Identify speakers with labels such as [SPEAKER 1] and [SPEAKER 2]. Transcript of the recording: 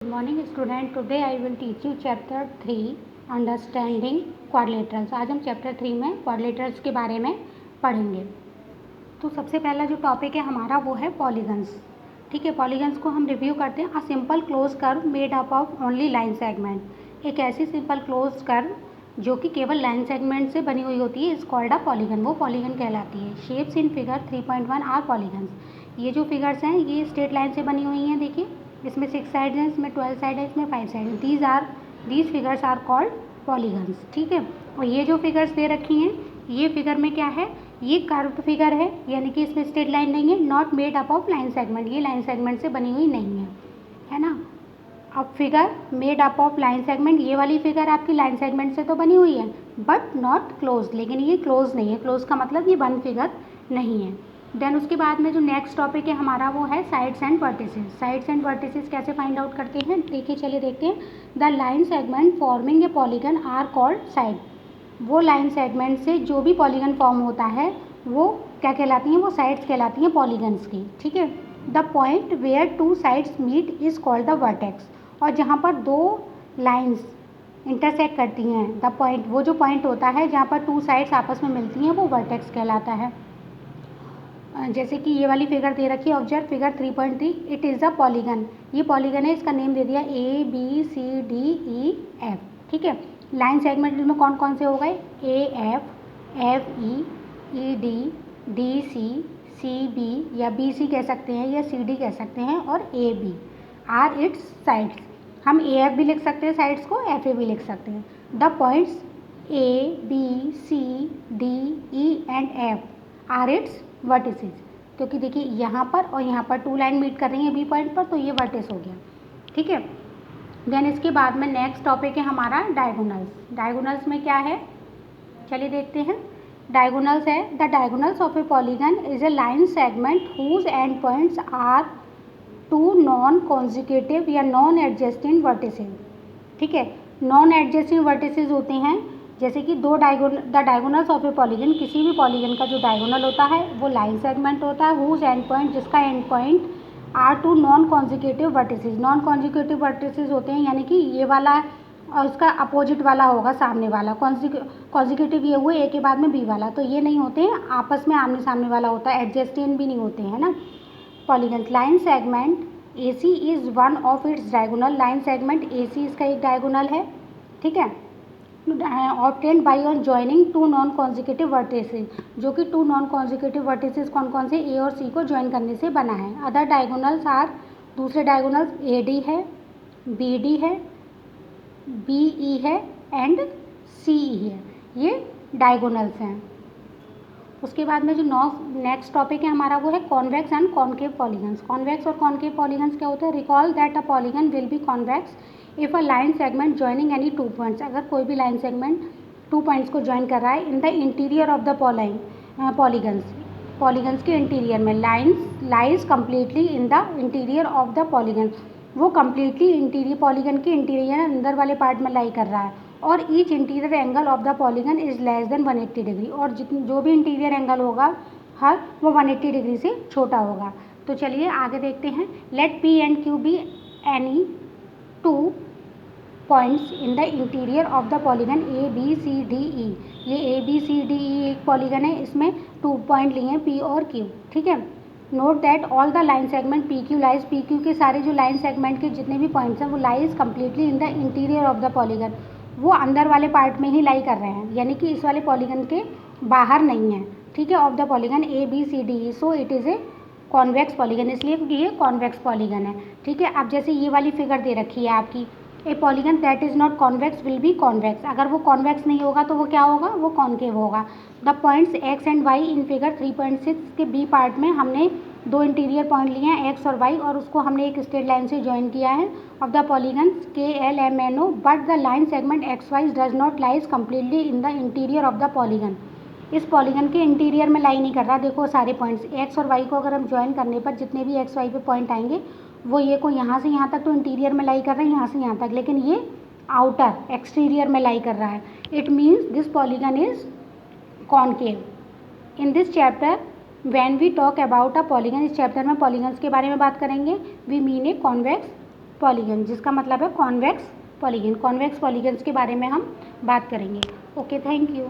[SPEAKER 1] Good morning student. Today I will teach you chapter 3 understanding quadrilaterals. आज हम chapter 3 में quadrilaterals के बारे में पढ़ेंगे। तो सबसे पहला जो टॉपिक है हमारा वो है पॉलीगन्स। ठीक है, पॉलीगन्स को हम रिव्यू करते हैं। A simple close curve made up of only line segment. एक ऐसी सिंपल क्लोज कर्व जो कि केवल लाइन सेगमेंट से बनी हुई होती है इज कॉल्ड अ पॉलीगन, वो पॉलीगन कहलाती है। Shapes in figure 3.1 are polygons. ये जो फिगर्स हैं ये स्ट्रेट लाइन से बनी हुई हैं। देखिए इसमें 6 साइड हैं, इसमें 12 साइड है, इसमें 5 साइड है। These figures are called polygons. ठीक है, और ये जो फिगर्स दे रखी हैं ये फिगर में क्या है, ये कर्व फिगर है, यानी कि इसमें स्ट्रेट लाइन नहीं है। Not made up of line segment, ये लाइन सेगमेंट से बनी हुई नहीं है ना। अब figure made up of line segment, ये वाली फिगर आपकी लाइन सेगमेंट से तो बनी हुई है बट नॉट क्लोज, लेकिन ये क्लोज नहीं है। क्लोज का मतलब ये वन फिगर नहीं है। देन उसके बाद में जो नेक्स्ट टॉपिक है हमारा वो है sides and vertices. Sides and vertices कैसे फाइंड आउट करते हैं, देखिए चलिए देखते हैं। The line segment forming a polygon are called side. वो लाइन सेगमेंट से जो भी पॉलीगन फॉर्म होता है वो क्या कहलाती हैं, वो साइड्स कहलाती हैं पॉलीगन्स की। ठीक है, the point where two sides meet is called the vertex. और जहाँ पर दो लाइंस इंटरसेक्ट करती हैं, द पॉइंट, वो जो पॉइंट होता है जहाँ पर टू साइड्स आपस में मिलती हैं वो वर्टेक्स कहलाता है। जैसे कि ये वाली फिगर दे रखी है, observe figure 3.3, it is a polygon. ये पॉलीगन है, इसका नेम दे दिया ABCDEF। ठीक है, लाइन सेगमेंट में कौन कौन से हो गए, AF, FE, ED, DC, CB या BC कह सकते हैं या CD कह सकते हैं, और AB आर इट्स साइड्स। हम AF भी लिख सकते हैं साइड्स को, FA भी लिख सकते हैं। The points ABCDE and F are its vertices, क्योंकि देखिए यहाँ पर और यहाँ पर टू लाइन मीट कर रही हैं बी पॉइंट पर, तो ये वर्टिस हो गया। ठीक है, देन इसके बाद में नेक्स्ट टॉपिक है हमारा डायगोनल्स। डायगोनल्स में क्या है, चलिए देखते हैं। डायगोनल्स है, the diagonals of a polygon is a line segment whose end points are two non consecutive या नॉन एडजस्टिंग वर्टिसेस। ठीक है, नॉन एडजस्टिंग वर्टिसेस होते हैं जैसे कि the diagonals of a polygon, किसी भी पॉलीगन का जो डायगोनल होता है वो लाइन सेगमेंट होता है, हुज एंड पॉइंट, जिसका end point are two non consecutive vertices. Non consecutive vertices होते हैं, यानी कि ये वाला और इसका अपोजिट वाला होगा सामने वाला। कॉन्जिक्यूटिव ये हुए ए के बाद में बी वाला, तो ये नहीं होते हैं, आपस में आमने सामने वाला होता है, एडजस्टिंग भी नहीं होते हैं ना polygon. Line segment AC is one of its diagonal. Line segment AC इसका एक डायगोनल है। ठीक है, obtained by on joining two non consecutive vertices, जो कि टू नॉन कॉन्जिक्यूटिव वर्टिसेस कौन कौन से, A और C को ज्वाइन करने से बना है। अदर डायगोनल्स आर, दूसरे डायगोनल्स AD है, BD है, BE है एंड CE है, ये डायगोनल्स हैं। उसके बाद में जो नेक्स्ट टॉपिक है हमारा वो है convex and concave polygons. Convex और कॉनकेव पॉलीगन्स क्या होते हैं, recall that a polygon will be convex if a line segment joining any two points. अगर कोई भी लाइन सेगमेंट टू पॉइंट्स को ज्वाइन कर रहा है इन the interior of the polygons के इंटीरियर में, lines lies completely in the interior of the polygon, वो कम्प्लीटली इंटीरियर पॉलीगन के इंटीरियर अंदर वाले पार्ट में लाई कर रहा है। और each interior angle of the polygon is less than 180 degree, और जो भी इंटीरियर एंगल होगा हर वो 180 डिग्री से छोटा होगा। तो चलिए आगे देखते हैं। Let P and Q be any two points in the interior of the polygon ABCDE। ये ABCDE एक पॉलीगन है, इसमें 2 पॉइंट लिए हैं P और Q। ठीक है, note that all the line segment PQ lies, PQ के सारे जो लाइन सेगमेंट के जितने भी पॉइंट्स हैं वो lies completely in the interior of the polygon, वो अंदर वाले पार्ट में ही लाई कर रहे हैं, यानी कि इस वाले पॉलीगन के बाहर नहीं है। ठीक है, of the polygon ABCDE, so it is a convex polygon, इसलिए क्योंकि ये कॉन्वेक्स पॉलीगन है। ठीक है, अब जैसे ये वाली फिगर दे रखी है आपकी, ए polygon that is not convex will be convex. अगर वो कॉन्वेक्स नहीं होगा तो वो क्या होगा, वो कॉन्केव होगा। The points X and Y in figure 3.6 के B पार्ट में हमने दो इंटीरियर पॉइंट लिए हैं X और Y, और उसको हमने एक स्ट्रेट लाइन से ज्वाइन किया है of the polygons KLMNO, but the line segment XY does not lies completely in the interior of the polygon. इस पॉलीगन के इंटीरियर में लाई नहीं कर रहा। देखो सारे पॉइंट्स X और Y को अगर हम ज्वाइन करने पर जितने भी XY पे पॉइंट आएंगे वो ये को यहाँ से यहाँ तक तो इंटीरियर में लाई कर रहे हैं, यहाँ से यहाँ तक, लेकिन ये आउटर एक्सटीरियर में लाई कर रहा है। It means this polygon is concave. In this chapter when we talk about a polygon, इस चैप्टर में पॉलीगन्स के बारे में बात करेंगे, we mean a convex polygon, जिसका मतलब है कॉन्वेक्स पॉलीगन। कॉन्वेक्स पॉलीगन्स के बारे में हम बात करेंगे। Okay, thank you.